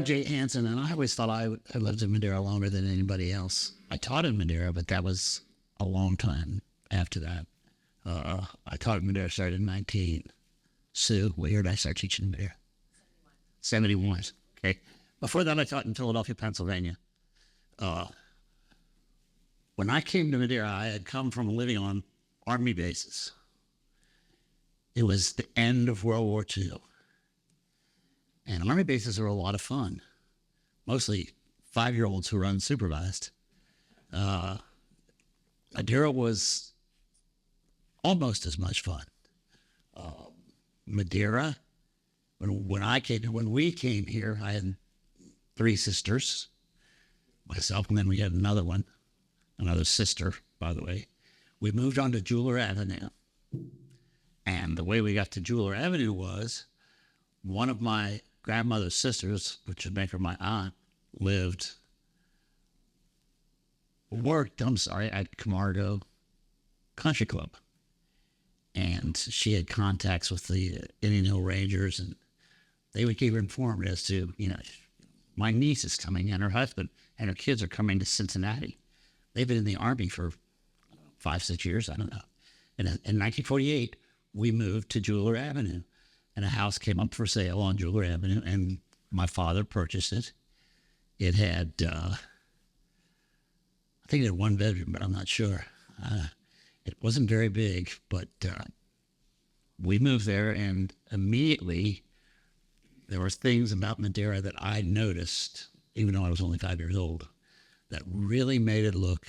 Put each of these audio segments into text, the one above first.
I'm Jay Hanson, and I always thought I lived in Madeira longer than anybody else. I taught in Madeira, but that was a long time after that. I taught in Madeira, started in 19. Sue, what year did I start teaching in Madeira? 71. Okay. Before that, I taught in Philadelphia, Pennsylvania. When I came to Madeira, I had come from living on Army bases. It was the end of World War II. And Army bases are a lot of fun, mostly 5-year-olds who are unsupervised. Madeira was almost as much fun. Madeira, when we came here, I had 3 sisters, myself, and then we had another sister, by the way. We moved on to Jeweler Avenue. And the way we got to Jeweler Avenue was one of my grandmother's sisters, which would make her my aunt, worked at Camargo Country Club. And she had contacts with the Indian Hill Rangers, and they would keep her informed as to, my niece is coming, and her husband and her kids are coming to Cincinnati. They've been in the Army for 5-6 years, I don't know. And in 1948, we moved to Jeweler Avenue, and a house came up for sale on Jeweler Avenue, and my father purchased it. It had, I think it had 1 bedroom, but I'm not sure. It wasn't very big, but we moved there, and immediately there were things about Madeira that I noticed, even though I was only 5 years old, that really made it look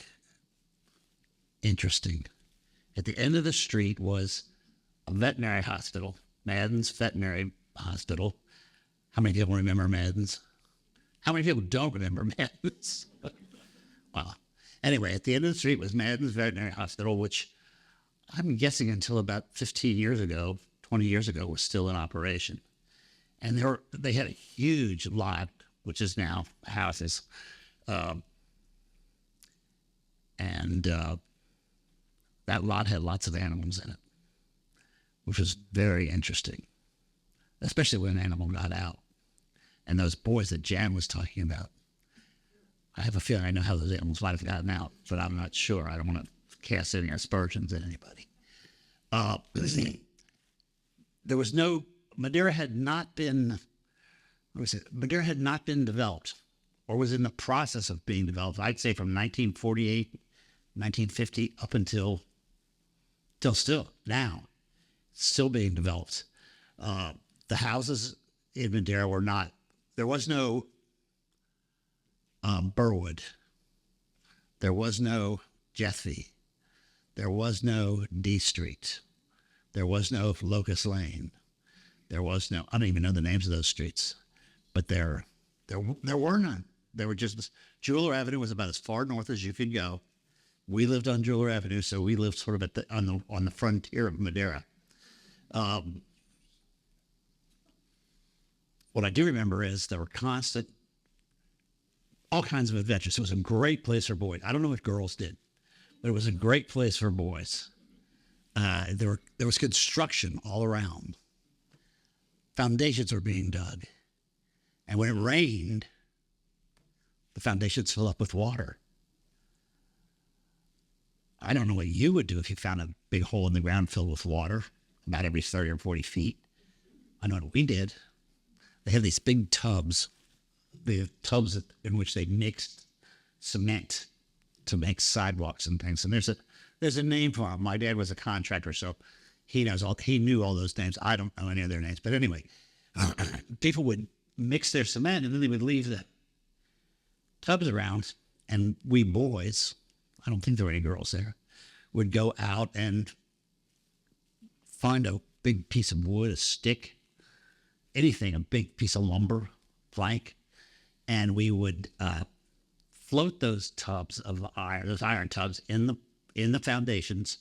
interesting. At the end of the street was a veterinary hospital, Madden's Veterinary Hospital. How many people remember Madden's? How many people don't remember Madden's? Well, anyway, at the end of the street was Madden's Veterinary Hospital, which I'm guessing until about 15 years ago, 20 years ago, was still in operation. And they had a huge lot, which is now houses. That lot had lots of animals in it, which was very interesting, especially when an animal got out. And those boys that Jan was talking about, I have a feeling I know how those animals might have gotten out, but I'm not sure. I don't want to cast any aspersions at anybody. Madeira had not been developed, or was in the process of being developed. I'd say from 1948, 1950 up until still now, still being developed. The houses in Madeira there was no Burwood. There was no Jethvey. There was no D Street. There was no Locust Lane. There was no, I don't even know the names of those streets, but there were none. There were just, Jeweler Avenue was about as far north as you could go. We lived on Jeweler Avenue, so we lived sort of on the frontier of Madeira. What I do remember is there were all kinds of adventures. It was a great place for boys. I don't know what girls did, but it was a great place for boys. There was construction all around. Foundations were being dug. And when it rained, the foundations fill up with water. I don't know what you would do if you found a big hole in the ground filled with water about every 30 or 40 feet. I know what we did. They had these big tubs, in which they mixed cement to make sidewalks and things. And there's a name for them. My dad was a contractor, so he knew all those names. I don't know any of their names. But anyway, people would mix their cement, and then they would leave the tubs around, and we boys, I don't think there were any girls there, would go out and find a big piece of wood, a stick, anything, a big piece of lumber, plank, and we would float those iron tubs in the foundations,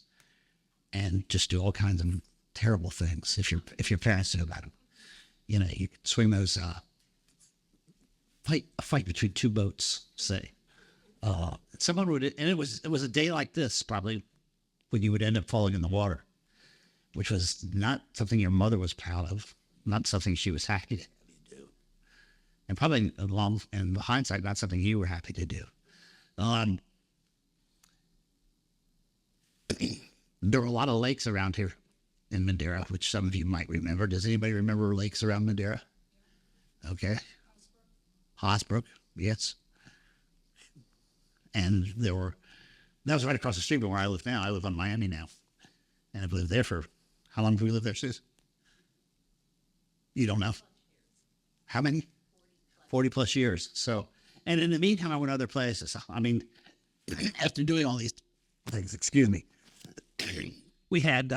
and just do all kinds of terrible things if your parents knew about them. You could swing those, a fight between 2 boats, say. Someone would, and it was a day like this probably when you would end up falling in the water, which was not something your mother was proud of, not something she was happy to have you do. and probably along in hindsight, not something you were happy to do. Um, there were a lot of lakes around here in Madeira, which some of you might remember. Does anybody remember lakes around Madeira? Okay. Hosbrook, yes. And that was right across the street from where I live now. I live on Miami now. And I've lived there for, how long have we lived there, Sis? You don't know? How many? 40 plus years. So, and in the meantime, I went other places. I mean, after doing all these things, excuse me, we had,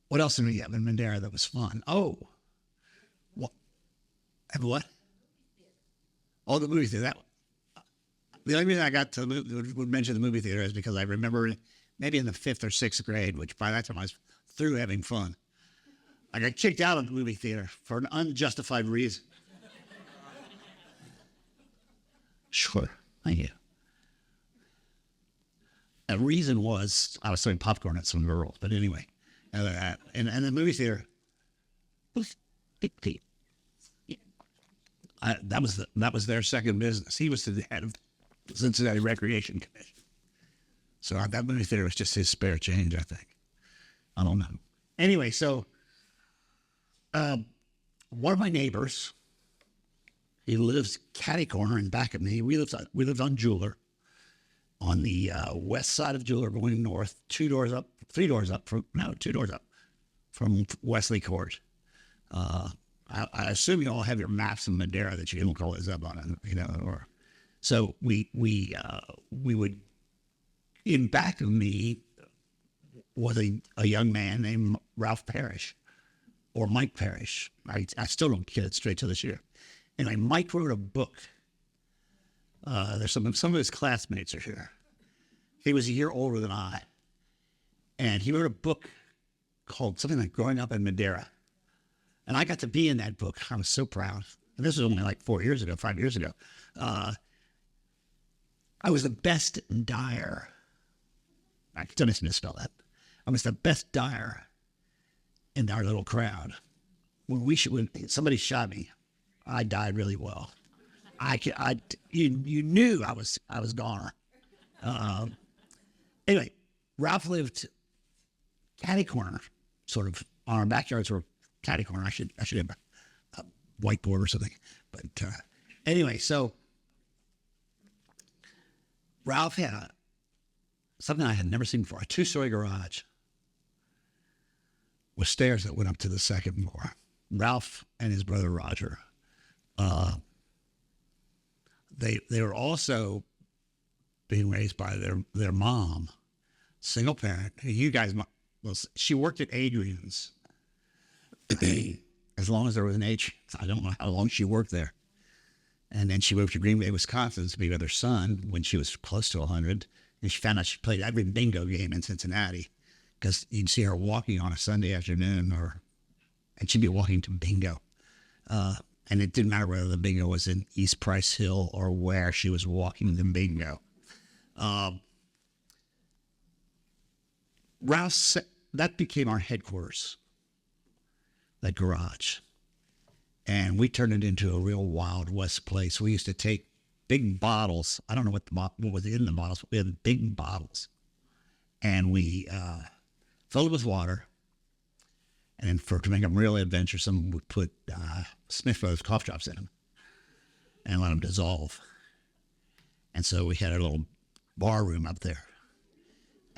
what else did we have in Madeira that was fun? Oh, what? Oh, the movie theater. The only reason I got to would mention the movie theater is because I remember maybe in the 5th or 6th grade, which by that time I was through having fun. I got kicked out of the movie theater for an unjustified reason. Sure, thank you. The reason was I was throwing popcorn at some girls, but anyway, and the movie theater, that was their second business. He was the head of Cincinnati Recreation Commission, so that movie theater was just his spare change, I think. I don't know. Anyway, so one of my neighbors, he lives catty corner and back of me. We lived on Jeweler, on the west side of Jeweler, going north, 3 doors up from Wesley Court. I assume you all have your maps in Madeira that you can look all this up on, or so we would, in back of me was a young man named Ralph Parrish, or Mike Parrish. I still don't get it straight to this year. Anyway, Mike wrote a book. There's some of his classmates are here. He was a year older than I. And he wrote a book called something like Growing Up in Madeira. And I got to be in that book. I was so proud. And this was only like 5 years ago. I was the best dyer. I don't misspell that. I was the best dyer in our little crowd. When somebody shot me, I died really well. You knew I was goner. Anyway, Ralph lived catty corner, sort of on our backyards were catty corner. I should have a whiteboard or something. But anyway, so Ralph had something I had never seen before, a 2-story garage with stairs that went up to the second floor. Ralph and his brother Roger, they were also being raised by their mom, single parent. You guys, she worked at Adrian's as long as there was an H. I don't know how long she worked there. And then she moved to Green Bay, Wisconsin to be with her son when she was close to 100. And she found out she played every bingo game in Cincinnati because you'd see her walking on a Sunday afternoon and she'd be walking to bingo. And it didn't matter whether the bingo was in East Price Hill or where she was walking the bingo. Rouse, that became our headquarters, that garage. And we turned it into a real Wild West place. We used to take big bottles. I don't know what was in the bottles, but we had big bottles. And we filled it with water. And then to make them real adventuresome, we put Smith Brothers cough drops in them and let them dissolve. And so we had a little bar room up there.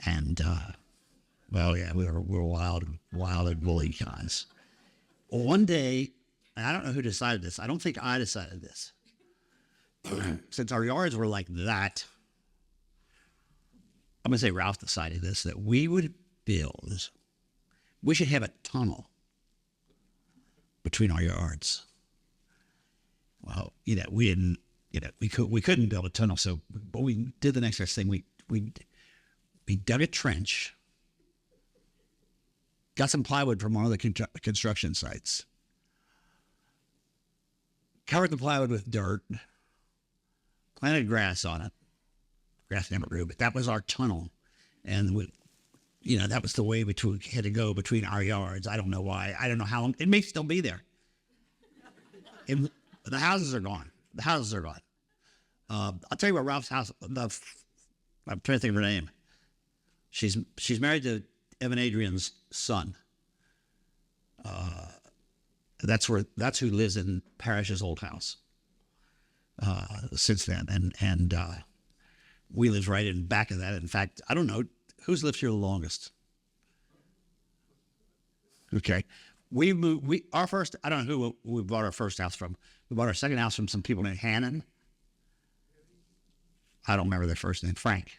And, well, yeah, we were wild and woolly guys. Well, one day, and I don't know who decided this. I don't think I decided this. Since our yards were like that, I'm going to say Ralph decided this, that we should have a tunnel between our yards. Well, we didn't, we couldn't build a tunnel. So, but we did the next best thing. We dug a trench, got some plywood from one of the construction sites, covered the plywood with dirt, planted grass on it. Grass never grew, but that was our tunnel. And that was the way we had to go between our yards. I don't know why. I don't know how long. It may still be there. The houses are gone. The houses are gone. I'll tell you what Ralph's house. I'm trying to think of her name. She's married to Evan Adrian's son. That's who lives in Parrish's old house. Since then, and we live right in back of that. In fact, I don't know who's lived here the longest. Okay, we moved. Our first. I don't know who we bought our first house from. We bought our second house from some people named Hanson. I don't remember their first name. Frank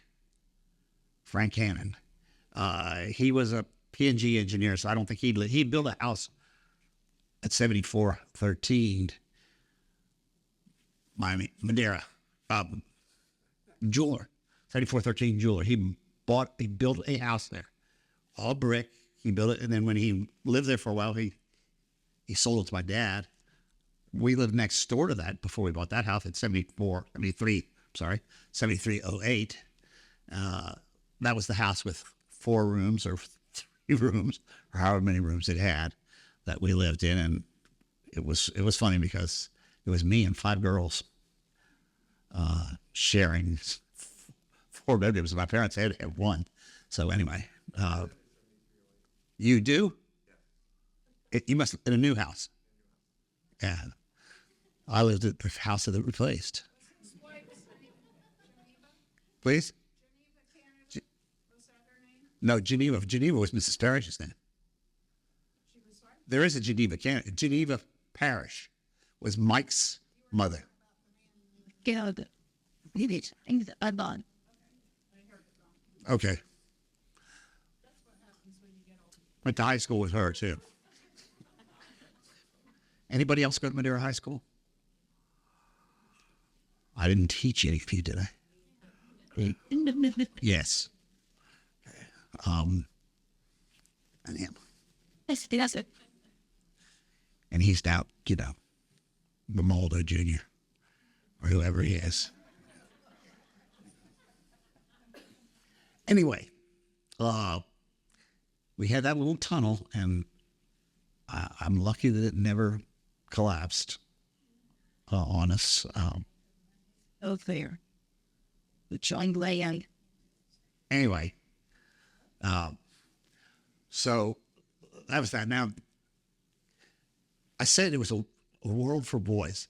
Hannon. He was a P&G engineer, so I don't think he built a house at 7413 Miami, Madeira. Jeweler, 7413 Jeweler. He built a house there, all brick. He built it, and then when he lived there for a while, he sold it to my dad. We lived next door to that before we bought that house at 7308. That was the house with 4 rooms or 3 rooms, or however many rooms it had, that we lived in. And it was funny because it was me and 5 girls sharing 4 bedrooms. My parents had to have 1. So anyway, you do? You must in a new house. Yeah, I lived at the house that replaced. Please? No, Geneva. Geneva was Mrs. Parrish's name. There is a Geneva. Geneva Parrish was Mike's mother. Okay. Went to high school with her, too. Anybody else go to Madeira High School? I didn't teach any of you, did I? Yes. And him. And he's now, Romaldo Jr. or whoever he is. Anyway, we had that little tunnel, and I'm lucky that it never collapsed on us. Oh, there. The joint land. Anyway, so that was that. Now, I said it was a world for boys.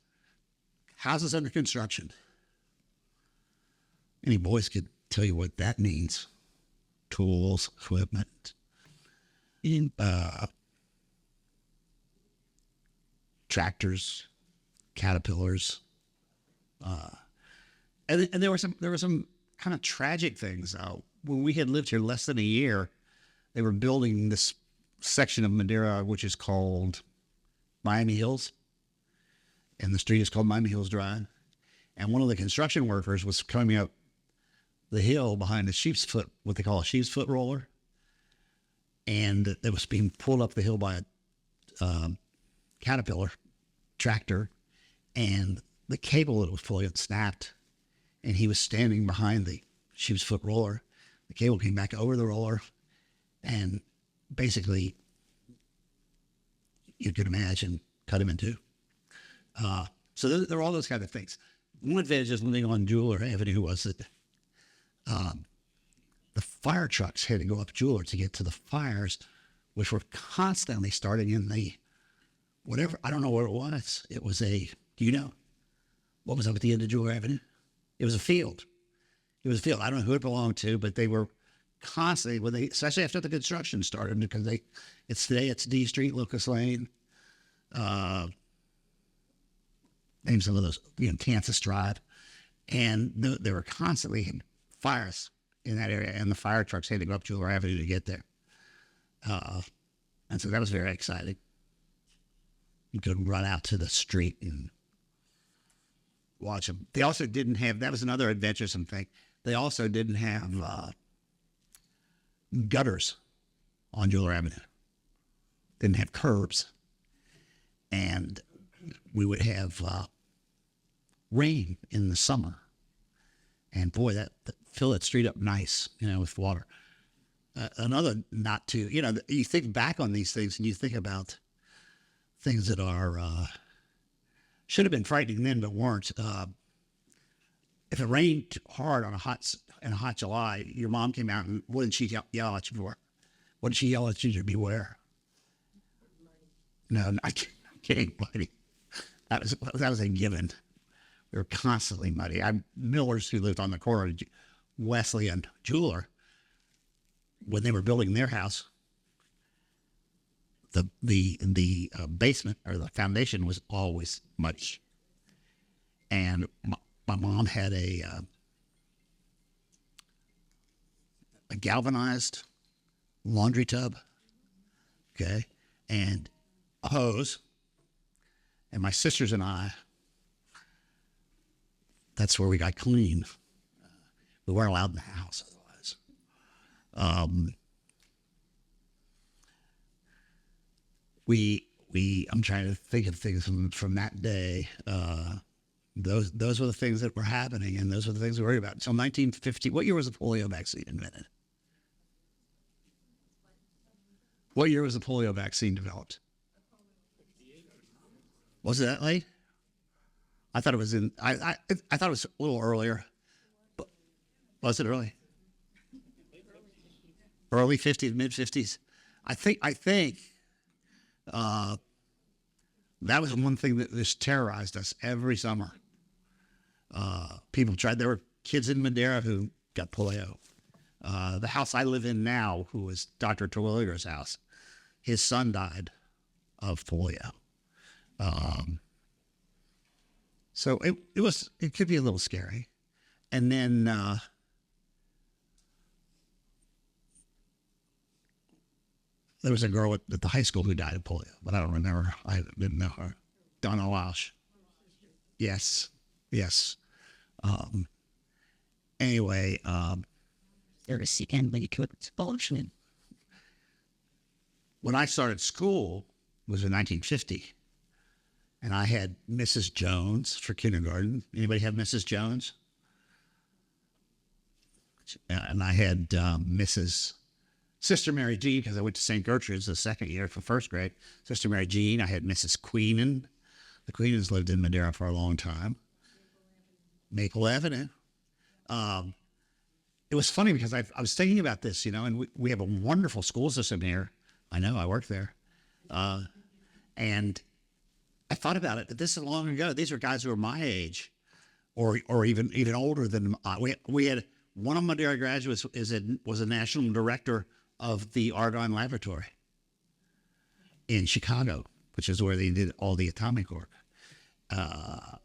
Houses under construction. Any boys could tell you what that means. Tools, equipment, tractors, caterpillars, and there were some kind of tragic things. When we had lived here less than a year, they were building this section of Madeira which is called Miami Hills, and the street is called Miami Hills Drive. And one of the construction workers was coming up the hill behind a sheep's foot, what they call a sheep's foot roller, and it was being pulled up the hill by a caterpillar tractor, and the cable that was pulling it snapped, and he was standing behind the sheep's foot roller. The cable came back over the roller, and basically, you could imagine, cut him in two. So there are all those kind of things. One advantage of living on Jeweler Avenue was that the fire trucks had to go up Jeweler to get to the fires, which were constantly starting in the whatever. I don't know what it was. It was do you know what was up at the end of Jeweler Avenue? It was a field. It was a field. I don't know who it belonged to, but they were constantly, especially after the construction started, because it's D Street, Lucas Lane, name some of those, Kansas Drive, and there were constantly fires in that area, and the fire trucks had to go up Jeweler Avenue to get there. And so that was very exciting. You could run out to the street and watch them. They also didn't have, that was another adventuresome thing, they also didn't have gutters on Jeweler Avenue. Didn't have curbs. And we would have rain in the summer. And boy, that fill that street up nice, with water. Another not too, you think back on these things and you think about things that are should have been frightening then, but weren't. If it rained hard on in a hot July, your mom came out and what did she yell at you for? What did she yell at you to beware? No, not getting muddy. That was a given. We were constantly muddy. Millers who lived on the corner of Wesley and Jeweler, when they were building their house, the basement or the foundation was always muddy. And my mom had a galvanized laundry tub, okay, and a hose. And my sisters and I, that's where we got clean. We weren't allowed in the house otherwise. I'm trying to think of things from that day. Those were the things that were happening, and those were the things we worried about. So 1950, what year was the polio vaccine invented? What year was the polio vaccine developed? Was it that late? I thought it was I thought it was a little earlier. But was it early? Early 50s, mid 50s. I think that was one thing that just terrorized us every summer. People tried. There were kids in Madeira who got polio. The house I live in now, who was Dr. Terwilliger's house, his son died of polio. So it could be a little scary. And then there was a girl at the high school who died of polio, but I don't remember. I didn't know her. Donna Walsh. Yes. Anyway, There's and when you could expulsion. when I started school was in 1950, and I had Mrs. Jones for kindergarten. Anybody have Mrs. Jones? And I had Mrs. Sister Mary Jean, because I went to St. Gertrude's the second year for first grade. Sister Mary Jean. I had Mrs. Queenan. The Queenans lived in Madeira for a long time. Maple Avenue. It was funny because I was thinking about this, and we have a wonderful school system here. I know, I work there. And I thought about it, but this is long ago. These are guys who are my age or even older than we had one of Madeira graduates was a national director of the Argonne Laboratory in Chicago, which is where they did all the atomic work. A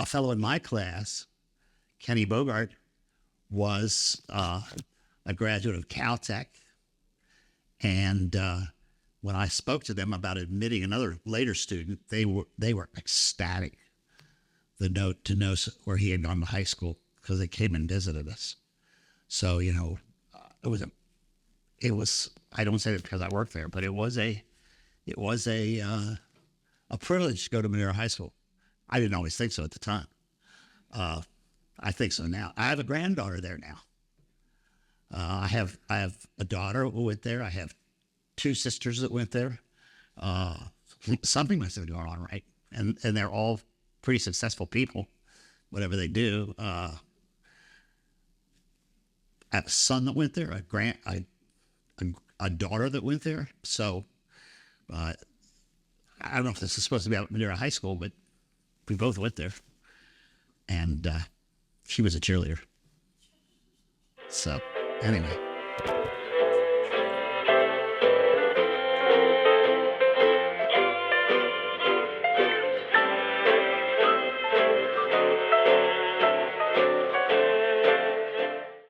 fellow in my class, Kenny Bogart, was a graduate of Caltech. And when I spoke to them about admitting another later student, they were ecstatic to know where he had gone to high school, because they came and visited us. So, it was, I don't say it because I worked there, but it was a privilege to go to Madeira High School. I didn't always think so at the time. I think so now. I have a granddaughter there now. I have a daughter who went there. I have two sisters that went there. Something must have been going on right, and they're all pretty successful people, whatever they do. I have a son that went there, a daughter that went there. So I don't know if this is supposed to be at Madeira High School, but we both went there, and she was a cheerleader. So anyway.